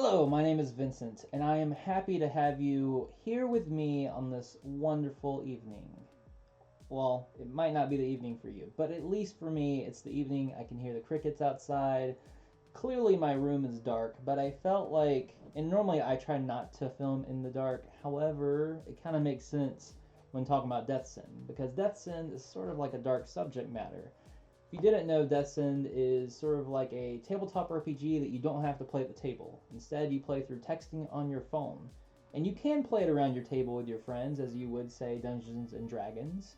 Hello, my name is Vincent, and I am happy to have you here with me on this wonderful evening. Well, it might not be the evening for you, but at least for me, it's the evening. I can hear the crickets outside. Clearly, my room is dark, but I felt like, and normally I try not to film in the dark. However, it kind of makes sense when talking about Deathsend, because Deathsend is sort of like a dark subject matter. If you didn't know, Deathsend is sort of like a tabletop RPG that you don't have to play at the table. Instead, you play through texting on your phone. And you can play it around your table with your friends, as you would say Dungeons and Dragons.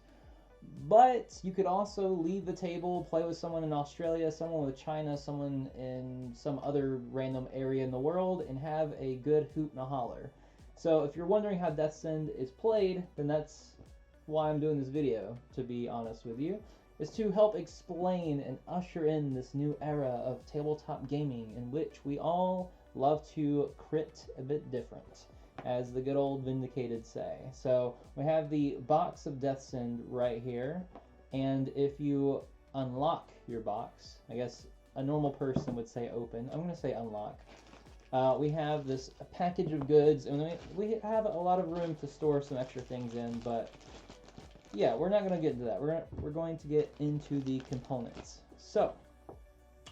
But you could also leave the table, play with someone in Australia, someone with China, someone in some other random area in the world, and have a good hoot and a holler. So if you're wondering how Deathsend is played, then that's why I'm doing this video, to be honest with you, is to help explain and usher in this new era of tabletop gaming in which we all love to crit a bit different, as the good old Vindicated say. So we have the box of Deathsend right here, and if you unlock your box, I guess a normal person would say open, I'm going to say unlock, we have this package of goods, and we have a lot of room to store some extra things in, but yeah, we're not going to get into that. We're going to get into the components. So,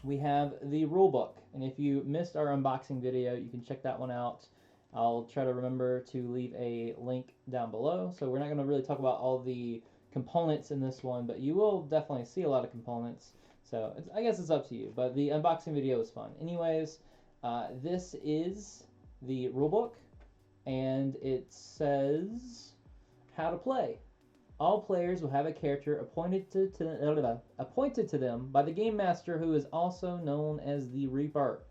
we have the rulebook, and if you missed our unboxing video, you can check that one out. I'll try to remember to leave a link down below. So we're not going to really talk about all the components in this one, but you will definitely see a lot of components. So I guess it's up to you, but the unboxing video was fun. Anyways, this is the rulebook, and it says how to play. All players will have a character appointed to them by the Game Master, who is also known as the Reaper.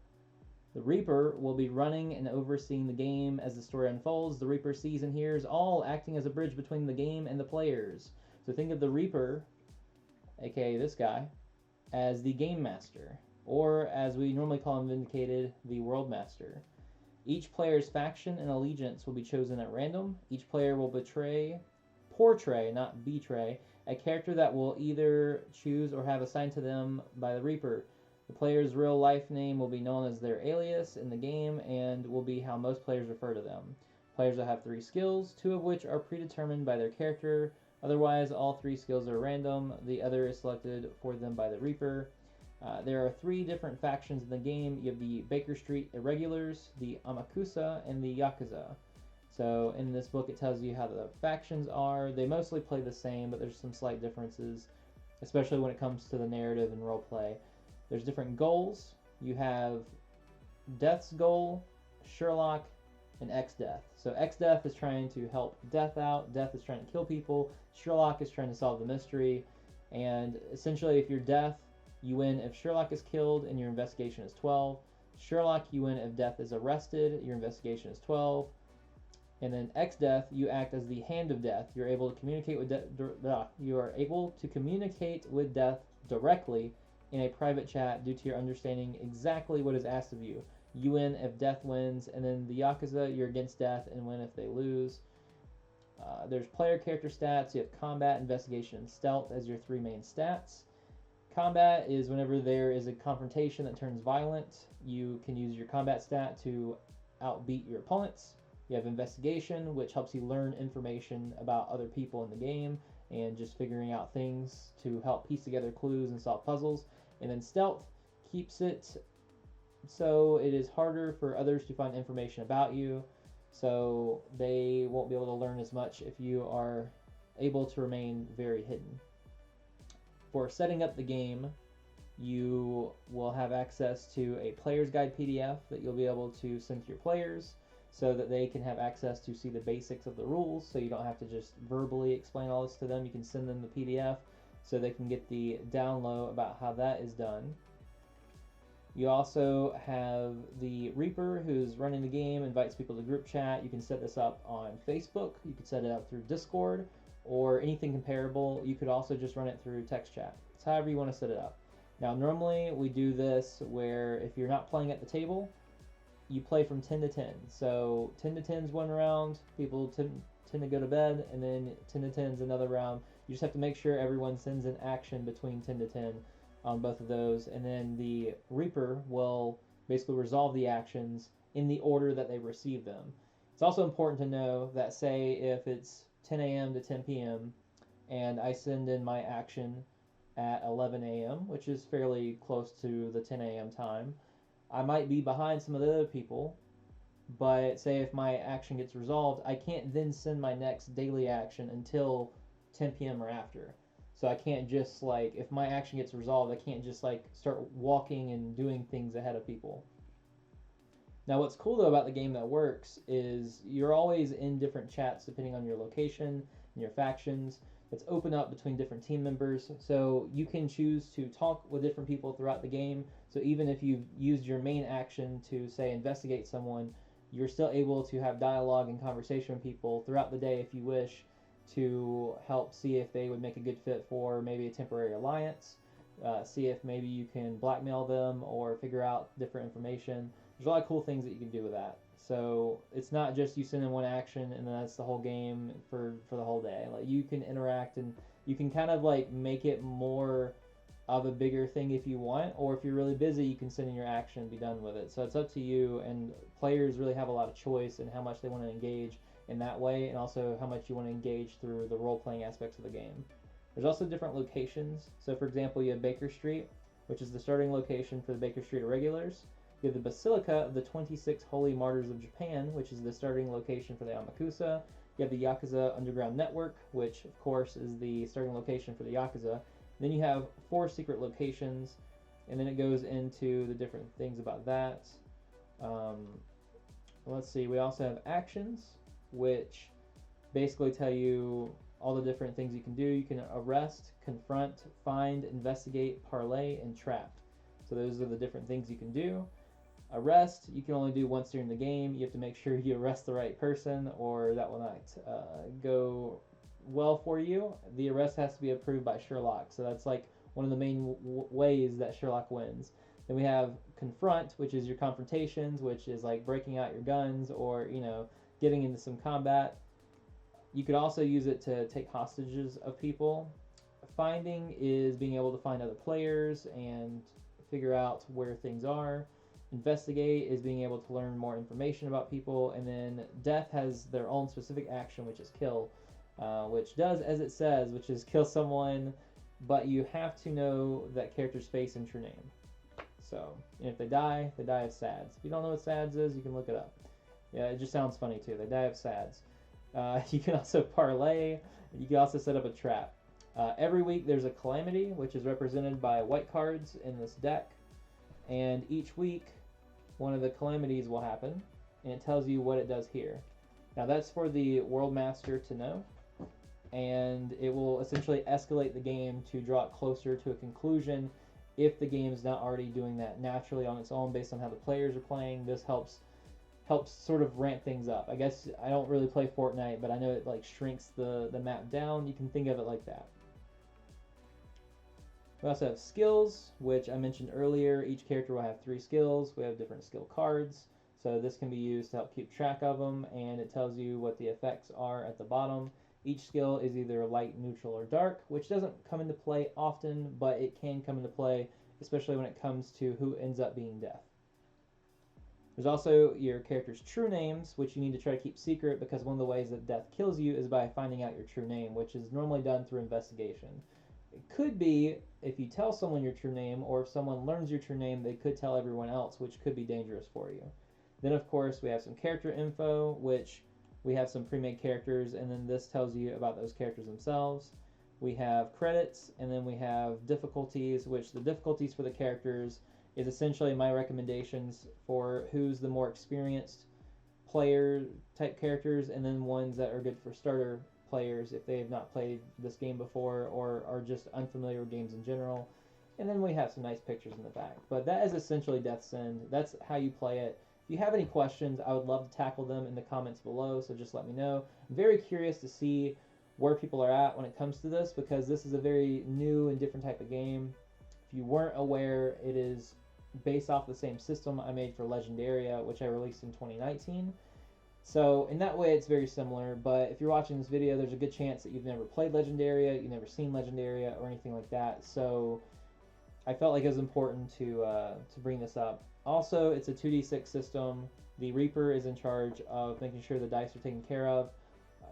The Reaper will be running and overseeing the game as the story unfolds. The Reaper sees and hears all, acting as a bridge between the game and the players. So think of the Reaper, aka this guy, as the Game Master, or as we normally call him Vindicated, the World Master. Each player's faction and allegiance will be chosen at random. Each player will portray, not betray, a character that will either choose or have assigned to them by the Reaper. The player's real life name will be known as their alias in the game and will be how most players refer to them. Players will have 3 skills, 2 of which are predetermined by their character. Otherwise, all 3 skills are random. The other is selected for them by the Reaper. There are 3 different factions in the game. You have the Baker Street Irregulars, the Amakusa, and the Yakuza. So in this book it tells you how the factions are. They mostly play the same, but there's some slight differences, especially when it comes to the narrative and roleplay. There's different goals. You have Death's goal, Sherlock, and X-Death. So X-Death is trying to help Death out. Death is trying to kill people. Sherlock is trying to solve the mystery. And essentially, if you're Death, you win if Sherlock is killed and your investigation is 12. Sherlock, you win if Death is arrested. Your investigation is 12. And then X-Death, you act as the Hand of Death. You're able to communicate with Death directly in a private chat due to your understanding exactly what is asked of you. You win if Death wins, and then the Yakuza, you're against Death and win if they lose. There's player character stats. You have combat, investigation, and stealth as your 3 main stats. Combat is whenever there is a confrontation that turns violent, you can use your combat stat to outbeat your opponents. You have investigation, which helps you learn information about other people in the game and just figuring out things to help piece together clues and solve puzzles. And then stealth keeps it so it is harder for others to find information about you, so they won't be able to learn as much if you are able to remain very hidden. For setting up the game, you will have access to a player's guide PDF that you'll be able to send to your players, so that they can have access to see the basics of the rules, so you don't have to just verbally explain all this to them. You can send them the PDF so they can get the download about how that is done. You also have the Reaper, who's running the game, invites people to group chat. You can set this up on Facebook. You could set it up through Discord or anything comparable. You could also just run it through text chat. It's however you want to set it up. Now, normally we do this where if you're not playing at the table, you play from 10 to 10. So 10 to 10 is one round, people tend to go to bed, and then 10 to 10 is another round. You just have to make sure everyone sends an action between 10 to 10 on both of those, and then the Reaper will basically resolve the actions in the order that they receive them. It's also important to know that, say, if it's 10 a.m. to 10 p.m. and I send in my action at 11 a.m., which is fairly close to the 10 a.m. time, I might be behind some of the other people, but say if my action gets resolved, I can't then send my next daily action until 10 p.m. or after. So I can't just, like, if my action gets resolved, I can't just, like, start walking and doing things ahead of people. Now, what's cool, though, about the game that works is you're always in different chats depending on your location and your factions. It's open up between different team members, so you can choose to talk with different people throughout the game. So even if you've used your main action to, say, investigate someone, you're still able to have dialogue and conversation with people throughout the day if you wish, to help see if they would make a good fit for maybe a temporary alliance, see if maybe you can blackmail them or figure out different information. There's a lot of cool things that you can do with that. So it's not just you send in one action and then that's the whole game for the whole day. Like, you can interact and you can kind of like make it more of a bigger thing if you want, or if you're really busy, you can send in your action and be done with it. So it's up to you, and players really have a lot of choice in how much they want to engage in that way, and also how much you want to engage through the role-playing aspects of the game. There's also different locations. So for example, you have Baker Street, which is the starting location for the Baker Street Irregulars. You have the Basilica of the 26 Holy Martyrs of Japan, which is the starting location for the Amakusa. You have the Yakuza Underground Network, which of course is the starting location for the Yakuza. Then you have 4 secret locations, and then it goes into the different things about that. Let's see, we also have actions, which basically tell you all the different things you can do. You can arrest, confront, find, investigate, parlay, and trap. So those are the different things you can do. Arrest, you can only do once during the game. You have to make sure you arrest the right person, or that will not go well for you. The arrest has to be approved by Sherlock, so that's like one of the main ways that Sherlock wins. Then we have confront, which is your confrontations, which is like breaking out your guns or, you know, getting into some combat. You could also use it to take hostages of people. Finding is being able to find other players and figure out where things are. Investigate is being able to learn more information about people. And then death has their own specific action, which is kill, which does as it says, which is kill someone, but you have to know that character's face and true name. So, and if they die of SADS. If you don't know what SADS is, you can look it up. Yeah, it just sounds funny too. They die of SADS. You can also parlay. You can also set up a trap. Every week there's a calamity, which is represented by white cards in this deck. And each week, one of the calamities will happen, and it tells you what it does here. Now that's for the World Master to know, and it will essentially escalate the game to draw it closer to a conclusion if the game is not already doing that naturally on its own based on how the players are playing. This helps sort of ramp things up. I guess I don't really play Fortnite, but I know it like shrinks the map down. You can think of it like that. We also have skills, which I mentioned earlier. Each character will have 3 skills. We have different skill cards, so this can be used to help keep track of them, and it tells you what the effects are at the bottom. Each skill is either light, neutral, or dark, which doesn't come into play often, but it can come into play, especially when it comes to who ends up being death. There's also your character's true names, which you need to try to keep secret, because one of the ways that death kills you is by finding out your true name, which is normally done through investigation. It could be if you tell someone your true name, or if someone learns your true name, they could tell everyone else, which could be dangerous for you. Then, of course, we have some character info, which we have some pre-made characters, and then this tells you about those characters themselves. We have credits, and then we have difficulties, which the difficulties for the characters is essentially my recommendations for who's the more experienced player type characters, and then ones that are good for starter players if they have not played this game before or are just unfamiliar with games in general. And then we have some nice pictures in the back. But that is essentially Deathsend. That's how you play it. If you have any questions, I would love to tackle them in the comments below, so just let me know. I'm very curious to see where people are at when it comes to this, because this is a very new and different type of game. If you weren't aware, it is based off the same system I made for Legendaria, which I released in 2019. So in that way, it's very similar, but if you're watching this video, there's a good chance that you've never played Legendaria, you've never seen Legendaria, or anything like that. So I felt like it was important to bring this up. Also, it's a 2d6 system. The Reaper is in charge of making sure the dice are taken care of.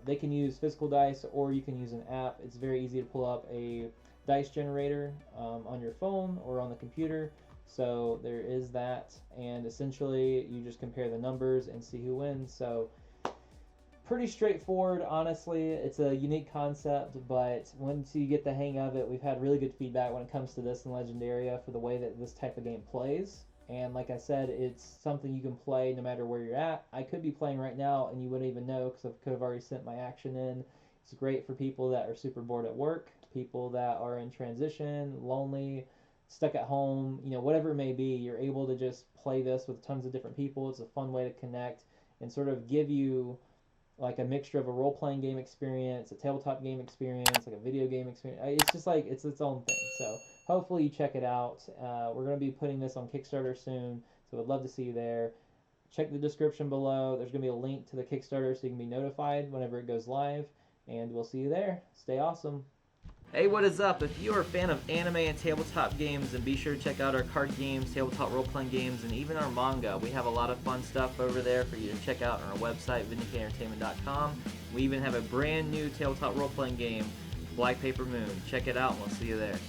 They can use physical dice, or you can use an app. It's very easy to pull up a dice generator on your phone or on the computer. So there is that, and essentially you just compare the numbers and see who wins. So pretty straightforward, honestly. It's a unique concept, but once you get the hang of it, we've had really good feedback when it comes to this in Legendaria for the way that this type of game plays. And like I said, it's something you can play no matter where you're at. I could be playing right now and you wouldn't even know because I could have already sent my action in. It's great for people that are super bored at work, people that are in transition, lonely, stuck at home, whatever it may be. You're able to just play this with tons of different people. It's a fun way to connect and sort of give you like a mixture of a role-playing game experience, a tabletop game experience, like a video game experience. It's just like it's its own thing. So hopefully you check it out. We're going to be putting this on Kickstarter soon, so I'd love to see you there. Check the description below. There's going to be a link to the Kickstarter so you can be notified whenever it goes live, and we'll see you there. Stay awesome. Hey, what is up? If you are a fan of anime and tabletop games, then be sure to check out our card games, tabletop role-playing games, and even our manga. We have a lot of fun stuff over there for you to check out on our website, VindicateedEntertainment.com. We even have a brand new tabletop role-playing game, Black Paper Moon. Check it out, and we'll see you there.